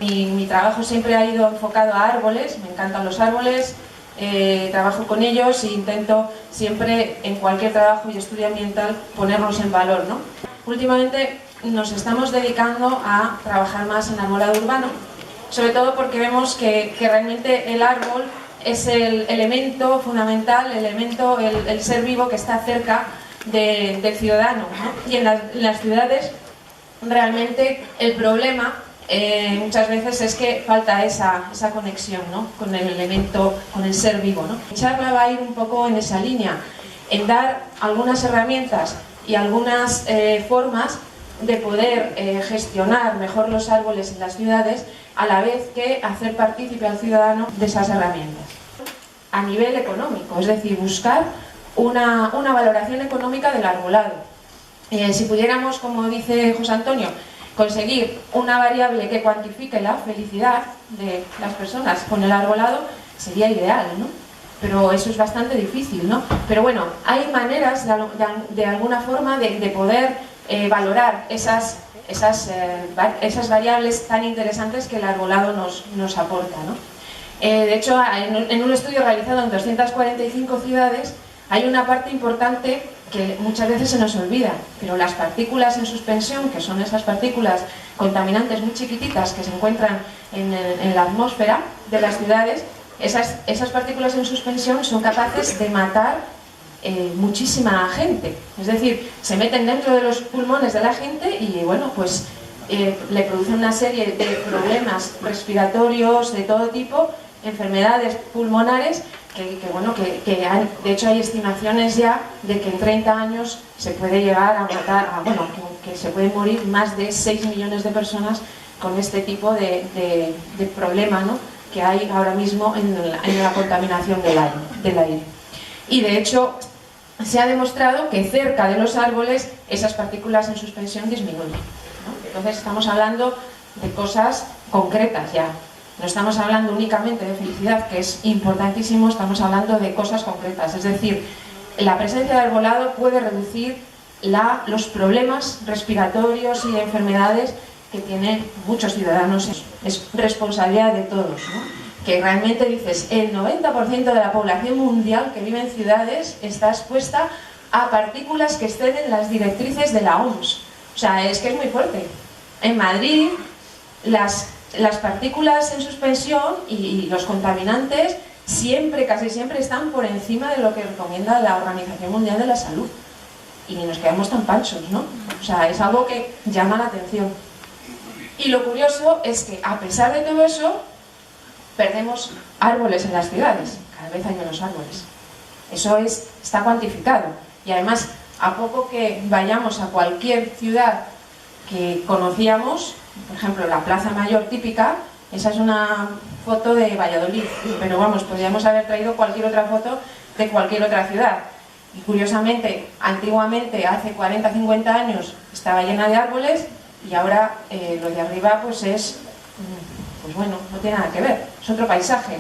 Mi trabajo siempre ha ido enfocado a árboles, me encantan los árboles, trabajo con ellos e intento siempre en cualquier trabajo y estudio ambiental ponerlos en valor, ¿no? Últimamente nos estamos dedicando a trabajar más en arbolado urbano, sobre todo porque vemos que realmente el árbol es el elemento fundamental, el ser vivo que está cerca del ciudadano, ¿no? Y en las ciudades realmente el problema muchas veces es que falta esa conexión, ¿no? Con el elemento, con el ser vivo, ¿no? Mi charla va a ir un poco en esa línea, en dar algunas herramientas y algunas formas de poder gestionar mejor los árboles en las ciudades, a la vez que hacer partícipe al ciudadano de esas herramientas. A nivel económico, es decir, buscar una valoración económica del arbolado. Si pudiéramos, como dice José Antonio, conseguir una variable que cuantifique la felicidad de las personas con el arbolado, sería ideal, ¿no? Pero eso es bastante difícil, ¿no? Pero bueno, hay maneras de alguna forma de poder valorar esas variables tan interesantes que el arbolado nos aporta, ¿no? De hecho, en un estudio realizado en 245 ciudades hay una parte importante que muchas veces se nos olvida, pero las partículas en suspensión, que son esas partículas contaminantes muy chiquititas que se encuentran en la atmósfera de las ciudades, esas partículas en suspensión son capaces de matar muchísima gente. Es decir, se meten dentro de los pulmones de la gente y bueno, pues le producen una serie de problemas respiratorios de todo tipo, enfermedades pulmonares de hecho hay estimaciones ya de que en 30 años se puede llegar a matar, que se pueden morir más de 6 millones de personas con este tipo de problema, ¿no?, que hay ahora mismo en la contaminación del aire. Y de hecho se ha demostrado que cerca de los árboles esas partículas en suspensión disminuyen, ¿no? Entonces estamos hablando de cosas concretas ya. No estamos hablando únicamente de felicidad, que es importantísimo, estamos hablando de cosas concretas. Es decir, la presencia de arbolado puede reducir los problemas respiratorios y de enfermedades que tienen muchos ciudadanos. Es responsabilidad de todos, ¿no? Que realmente dices, el 90% de la población mundial que vive en ciudades está expuesta a partículas que exceden las directrices de la OMS. O sea, es que es muy fuerte. En Madrid, las partículas en suspensión y los contaminantes casi siempre están por encima de lo que recomienda la Organización Mundial de la Salud. Y ni nos quedamos tan panchos, ¿no? O sea, es algo que llama la atención. Y lo curioso es que, a pesar de todo eso, perdemos árboles en las ciudades. Cada vez hay menos árboles. Eso está cuantificado. Y además, a poco que vayamos a cualquier ciudad que conocíamos, por ejemplo, la Plaza Mayor típica, esa es una foto de Valladolid, pero vamos, podríamos haber traído cualquier otra foto de cualquier otra ciudad. Y curiosamente, antiguamente, hace 40, 50 años, estaba llena de árboles y ahora lo de arriba pues bueno, no tiene nada que ver, es otro paisaje,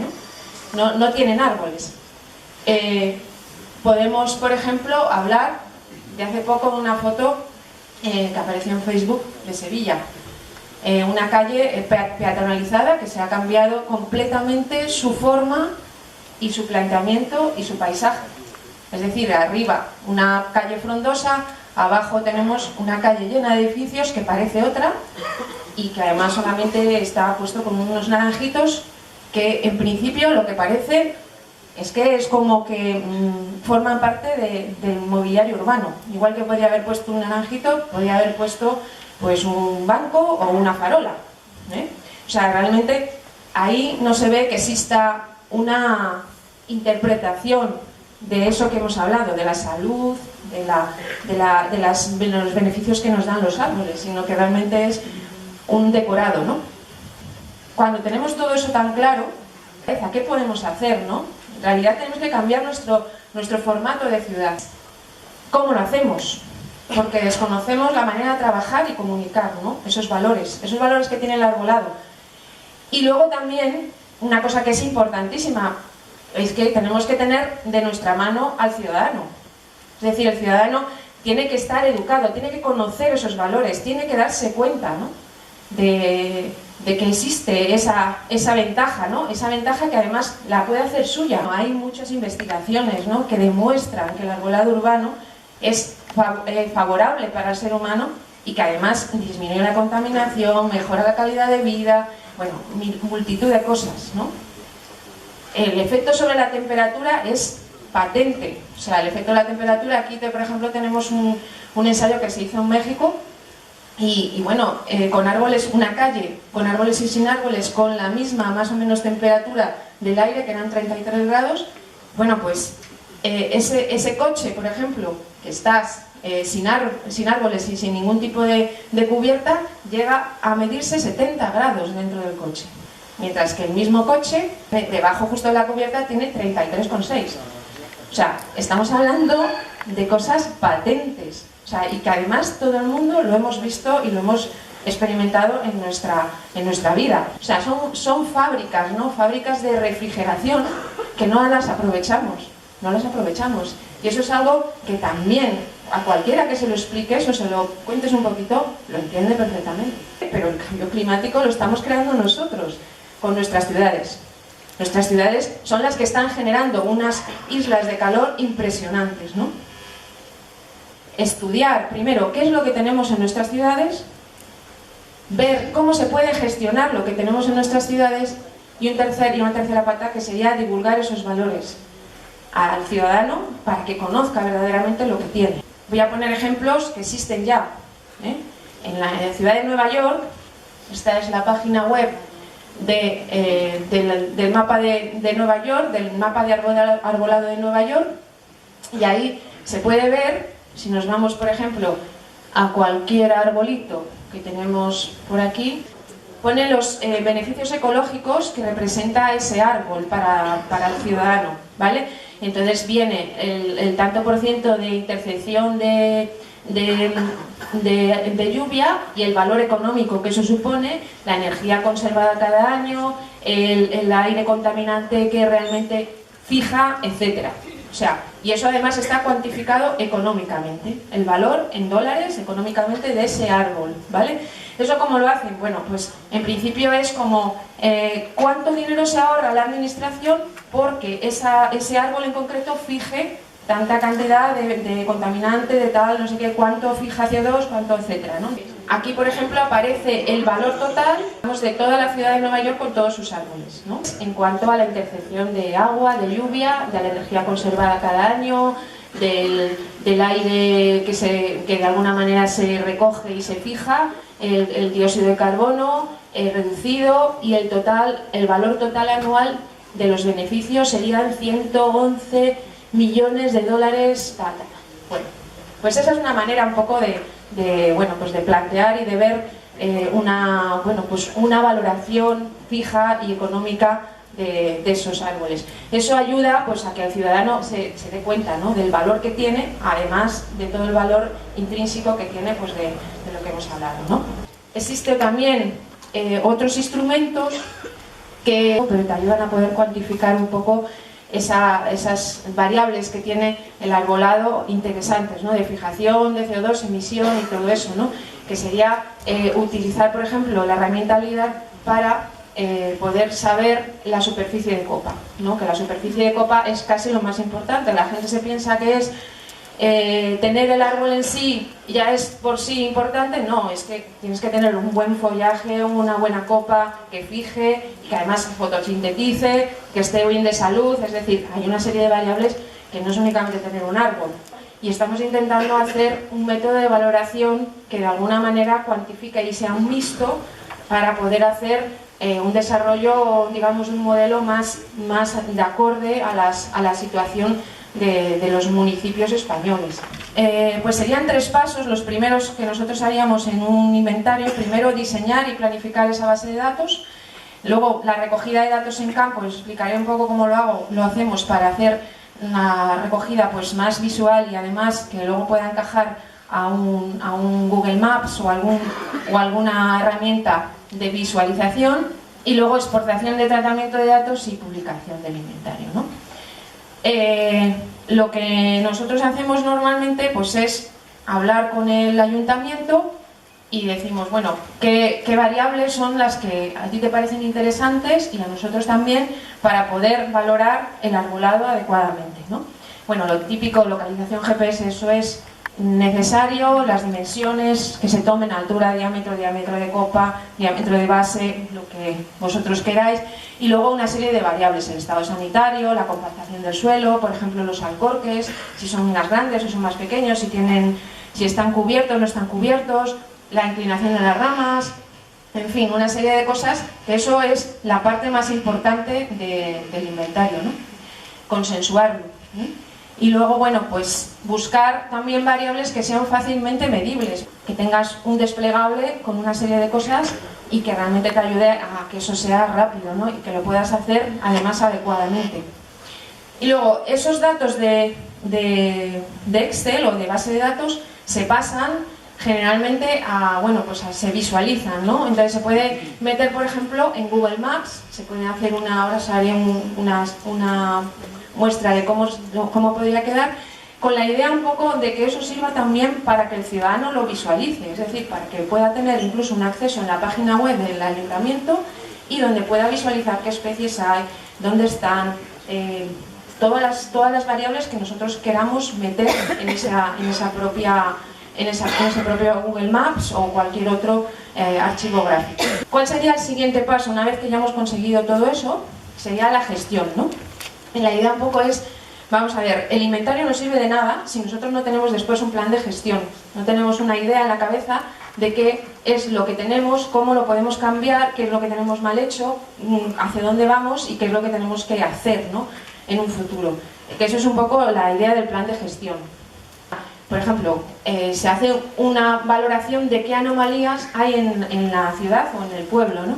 ¿no? No tienen árboles. Podemos, por ejemplo, hablar de hace poco de una foto que apareció en Facebook de Sevilla. Una calle peatonalizada que se ha cambiado completamente su forma y su planteamiento y su paisaje. Es decir, arriba una calle frondosa, abajo tenemos una calle llena de edificios que parece otra y que además solamente está puesto con unos naranjitos que en principio lo que parece es que es como que forman parte del mobiliario urbano. Igual que podría haber puesto un naranjito, podría haber puesto pues un banco o una farola, ¿eh? O sea, realmente ahí no se ve que exista una interpretación de eso que hemos hablado, de la salud, de los beneficios que nos dan los árboles, sino que realmente es un decorado, ¿no? Cuando tenemos todo eso tan claro, ¿qué podemos hacer, no? En realidad tenemos que cambiar nuestro formato de ciudad. ¿Cómo lo hacemos? Porque desconocemos la manera de trabajar y comunicar, ¿no? Esos valores que tiene el arbolado. Y luego también, una cosa que es importantísima, es que tenemos que tener de nuestra mano al ciudadano. Es decir, el ciudadano tiene que estar educado, tiene que conocer esos valores, tiene que darse cuenta, ¿no? de que existe esa ventaja, ¿no? Esa ventaja que además la puede hacer suya. Hay muchas investigaciones, ¿no?, que demuestran que el arbolado urbano es favorable para el ser humano y que además disminuye la contaminación, mejora la calidad de vida, bueno, multitud de cosas, ¿no? El efecto sobre la temperatura es patente, o sea, el efecto de la temperatura, aquí por ejemplo tenemos un ensayo que se hizo en México y bueno, con árboles, una calle con árboles y sin árboles, con la misma más o menos temperatura del aire, que eran 33 grados, bueno, pues ese coche, por ejemplo, que estás sin árboles y sin ningún tipo de cubierta, llega a medirse 70 grados dentro del coche, mientras que el mismo coche, debajo justo de la cubierta, tiene 33,6. O sea, estamos hablando de cosas patentes, o sea, y que además todo el mundo lo hemos visto y lo hemos experimentado en nuestra vida. O sea, son fábricas, ¿no? Fábricas de refrigeración que no las aprovechamos, no las aprovechamos. Y eso es algo que también a cualquiera que se lo expliques o se lo cuentes un poquito, lo entiende perfectamente. Pero el cambio climático lo estamos creando nosotros con nuestras ciudades. Nuestras ciudades son las que están generando unas islas de calor impresionantes, ¿no? Estudiar primero qué es lo que tenemos en nuestras ciudades, ver cómo se puede gestionar lo que tenemos en nuestras ciudades y una tercera pata, que sería divulgar esos valores al ciudadano para que conozca verdaderamente lo que tiene. Voy a poner ejemplos que existen ya, ¿eh? En la ciudad de Nueva York, esta es la página web del mapa de Nueva York, del mapa de arbolado de Nueva York, y ahí se puede ver, si nos vamos por ejemplo a cualquier arbolito que tenemos por aquí, pone los beneficios ecológicos que representa ese árbol para el ciudadano, ¿vale? Entonces viene el tanto por ciento de intercepción de lluvia y el valor económico que eso supone, la energía conservada cada año, el aire contaminante que realmente fija, etcétera. O sea, y eso además está cuantificado económicamente, el valor en dólares económicamente de ese árbol, ¿vale? ¿Eso cómo lo hacen? Bueno, pues en principio es como cuánto dinero se ahorra la administración porque ese árbol en concreto fije tanta cantidad de contaminante, de tal, no sé qué, cuánto fija CO2, cuánto, etcétera, ¿no? Aquí, por ejemplo, aparece el valor total de toda la ciudad de Nueva York con todos sus árboles, ¿no? En cuanto a la intercepción de agua, de lluvia, de la energía conservada cada año, del aire que de alguna manera se recoge y se fija, el dióxido de carbono reducido, y el valor total anual de los beneficios serían 111 millones de dólares. Bueno, pues esa es una manera un poco de plantear y de ver una valoración fija y económica de esos árboles. Eso ayuda pues a que el ciudadano se dé cuenta, ¿no?, del valor que tiene, además de todo el valor intrínseco que tiene pues de lo que hemos hablado, ¿no? Existen también otros instrumentos que te ayudan a poder cuantificar un poco esas variables que tiene el arbolado interesantes, ¿no?, de fijación de CO2, emisión y todo eso, ¿no?, que sería utilizar, por ejemplo, la herramienta LIDAR para poder saber la superficie de copa, ¿no?, que la superficie de copa es casi lo más importante. La gente se piensa que es tener el árbol en sí ya es por sí importante. No, es que tienes que tener un buen follaje, una buena copa que fije y que además fotosintetice, que esté bien de salud. Es decir, hay una serie de variables que no es únicamente tener un árbol, y estamos intentando hacer un método de valoración que de alguna manera cuantifique y sea un mixto para poder hacer un desarrollo, digamos, un modelo más de acorde a la situación de los municipios españoles. Pues serían 3 pasos los primeros que nosotros haríamos en un inventario. Primero, diseñar y planificar esa base de datos. Luego, la recogida de datos en campo. Les explicaré un poco cómo lo hacemos para hacer una recogida pues más visual y además que luego pueda encajar a un Google Maps o alguna herramienta de visualización. Y luego, exportación de tratamiento de datos y publicación del inventario, ¿no? Lo que nosotros hacemos normalmente pues es hablar con el ayuntamiento y decimos, bueno, ¿qué variables son las que a ti te parecen interesantes y a nosotros también para poder valorar el arbolado adecuadamente, ¿no? Bueno, lo típico, localización GPS, eso es necesario, las dimensiones que se tomen, altura, diámetro, diámetro de copa, diámetro de base, lo que vosotros queráis, y luego una serie de variables, el estado sanitario, la compactación del suelo, por ejemplo los alcorques, si son más grandes o son más pequeños, si están cubiertos o no están cubiertos, la inclinación de las ramas, en fin, una serie de cosas, que eso es la parte más importante del inventario, ¿no? Consensuarlo, ¿no? Y luego, bueno, pues buscar también variables que sean fácilmente medibles, que tengas un desplegable con una serie de cosas y que realmente te ayude a que eso sea rápido, ¿no? Y que lo puedas hacer además adecuadamente. Y luego, esos datos de Excel o de base de datos se pasan generalmente se visualizan, ¿no? Entonces se puede meter, por ejemplo, en Google Maps, se puede hacer ahora os haré una muestra de cómo podría quedar, con la idea un poco de que eso sirva también para que el ciudadano lo visualice, es decir, para que pueda tener incluso un acceso en la página web del ayuntamiento y donde pueda visualizar qué especies hay, dónde están, todas las variables que nosotros queramos meter en ese propio Google Maps o cualquier otro archivo gráfico. ¿Cuál sería el siguiente paso? Una vez que ya hemos conseguido todo eso, sería la gestión, ¿no? Y la idea un poco es, vamos a ver, el inventario no sirve de nada si nosotros no tenemos después un plan de gestión, no tenemos una idea en la cabeza de qué es lo que tenemos, cómo lo podemos cambiar, qué es lo que tenemos mal hecho, hacia dónde vamos y qué es lo que tenemos que hacer, ¿no? En un futuro. Que eso es un poco la idea del plan de gestión. Por ejemplo, se hace una valoración de qué anomalías hay en la ciudad o en el pueblo, ¿no?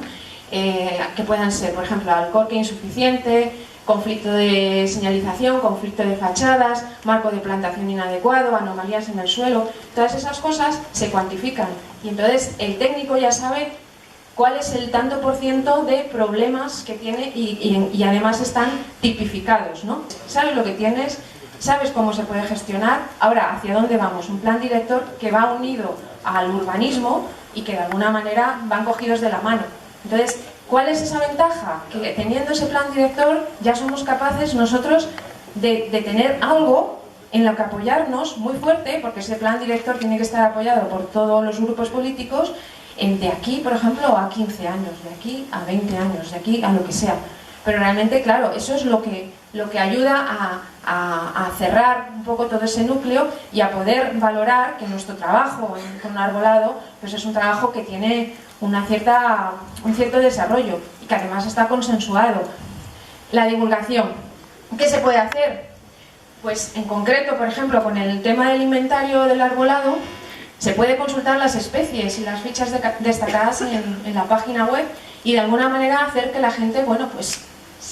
Que puedan ser, por ejemplo, alcorque insuficiente, conflicto de señalización, conflicto de fachadas, marco de plantación inadecuado, anomalías en el suelo. Todas esas cosas se cuantifican y entonces el técnico ya sabe cuál es el tanto por ciento de problemas que tiene y además están tipificados, ¿no? Sabes lo que tienes, sabes cómo se puede gestionar. Ahora, ¿hacia dónde vamos? Un plan director que va unido al urbanismo y que de alguna manera van cogidos de la mano. Entonces, ¿cuál es esa ventaja? Que teniendo ese plan director ya somos capaces nosotros de tener algo en lo que apoyarnos muy fuerte, porque ese plan director tiene que estar apoyado por todos los grupos políticos, de aquí, por ejemplo, a 15 años, de aquí a 20 años, de aquí a lo que sea. Pero realmente, claro, eso es lo que ayuda a cerrar un poco todo ese núcleo y a poder valorar que nuestro trabajo con arbolado pues es un trabajo que tiene un cierto desarrollo y que además está consensuado. La divulgación. ¿Qué se puede hacer? Pues en concreto, por ejemplo, con el tema del inventario del arbolado, se puede consultar las especies y las fichas destacadas en la página web y de alguna manera hacer que la gente, bueno, pues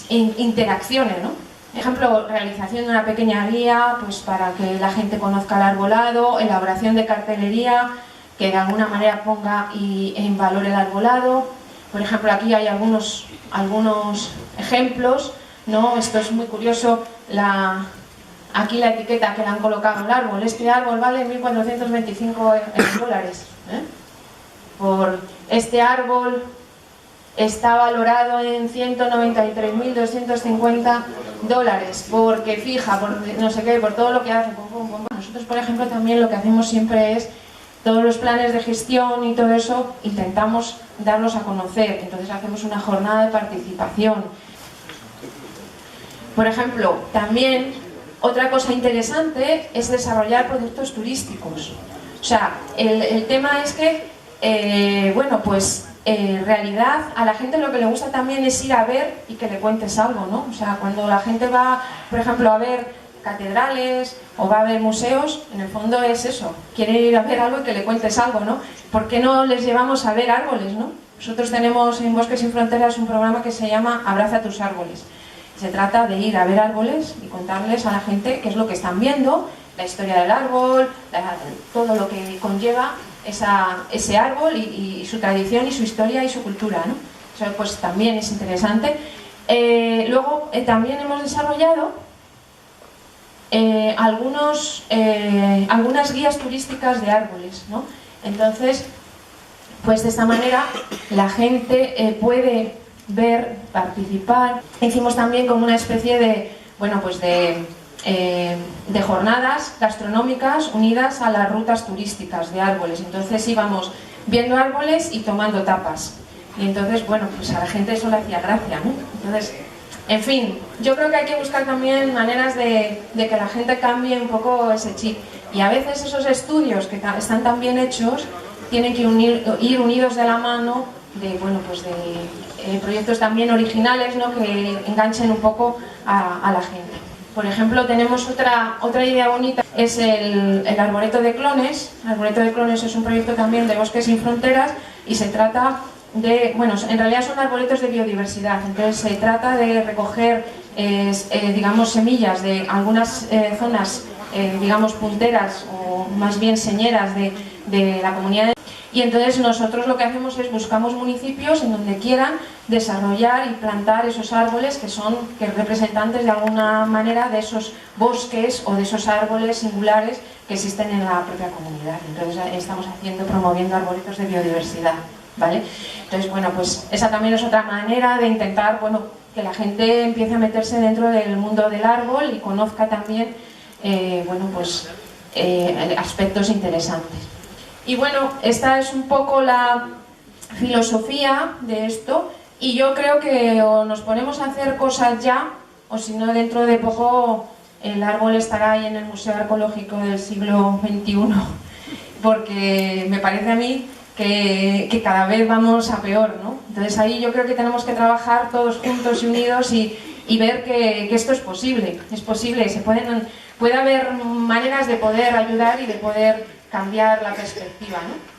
interaccione, ¿no? Por ejemplo, realización de una pequeña guía, pues para que la gente conozca el arbolado, elaboración de cartelería que de alguna manera ponga en valor el arbolado. Por ejemplo, aquí hay algunos ejemplos, ¿no? Esto es muy curioso, aquí la etiqueta que le han colocado al árbol. Este árbol vale 1.425 dólares. Por este árbol está valorado en 193.250 dólares, porque fija, por no sé qué, por todo lo que hace. Nosotros, por ejemplo, también lo que hacemos siempre es todos los planes de gestión y todo eso intentamos darlos a conocer, entonces hacemos una jornada de participación. Por ejemplo, también otra cosa interesante es desarrollar productos turísticos. O sea, el tema es que, en realidad a la gente lo que le gusta también es ir a ver y que le cuentes algo, ¿no? O sea, cuando la gente va, por ejemplo, a ver catedrales o va a ver museos, en el fondo es eso, quiere ir a ver algo y que le cuentes algo, ¿no? ¿Por qué no les llevamos a ver árboles, no? Nosotros tenemos en Bosques Sin Fronteras un programa que se llama Abraza tus árboles. Se trata de ir a ver árboles y contarles a la gente qué es lo que están viendo, la historia del árbol, todo lo que conlleva ese árbol y su tradición y su historia y su cultura, ¿no? Eso pues también es interesante. Luego también hemos desarrollado algunas guías turísticas de árboles, ¿no? Entonces, Pues de esta manera la gente puede ver, participar. Hicimos también como una especie de, bueno, pues de jornadas gastronómicas unidas a las rutas turísticas de árboles. Entonces íbamos viendo árboles y tomando tapas. Y entonces, bueno, pues a la gente eso le hacía gracia, ¿no? Entonces, en fin, yo creo que hay que buscar también maneras de que la gente cambie un poco ese chip. Y a veces esos estudios que están tan bien hechos tienen que ir unidos de la mano de, bueno, pues de proyectos también originales, ¿no?, que enganchen un poco a la gente. Por ejemplo, tenemos otra idea bonita, es el Arboreto de Clones. El Arboreto de Clones es un proyecto también de Bosques Sin Fronteras y se trata de, bueno, en realidad son arboretos de biodiversidad. Entonces se trata de recoger, digamos, semillas de algunas zonas, digamos, punteras o más bien señeras de la comunidad. Y entonces nosotros lo que hacemos es buscamos municipios en donde quieran desarrollar y plantar esos árboles que son representantes de alguna manera de esos bosques o de esos árboles singulares que existen en la propia comunidad. Entonces estamos promoviendo arboretos de biodiversidad, ¿vale? Entonces, bueno, pues esa también es otra manera de intentar, bueno, que la gente empiece a meterse dentro del mundo del árbol y conozca también, bueno, pues aspectos interesantes. Y bueno, esta es un poco la filosofía de esto, y yo creo que o nos ponemos a hacer cosas ya, o si no, dentro de poco el árbol estará ahí en el Museo Arqueológico del siglo XXI, porque me parece a mí que cada vez vamos a peor, ¿no? Entonces ahí yo creo que tenemos que trabajar todos juntos y unidos y ver que esto es posible, puede haber maneras de poder ayudar y de poder cambiar la perspectiva, ¿no?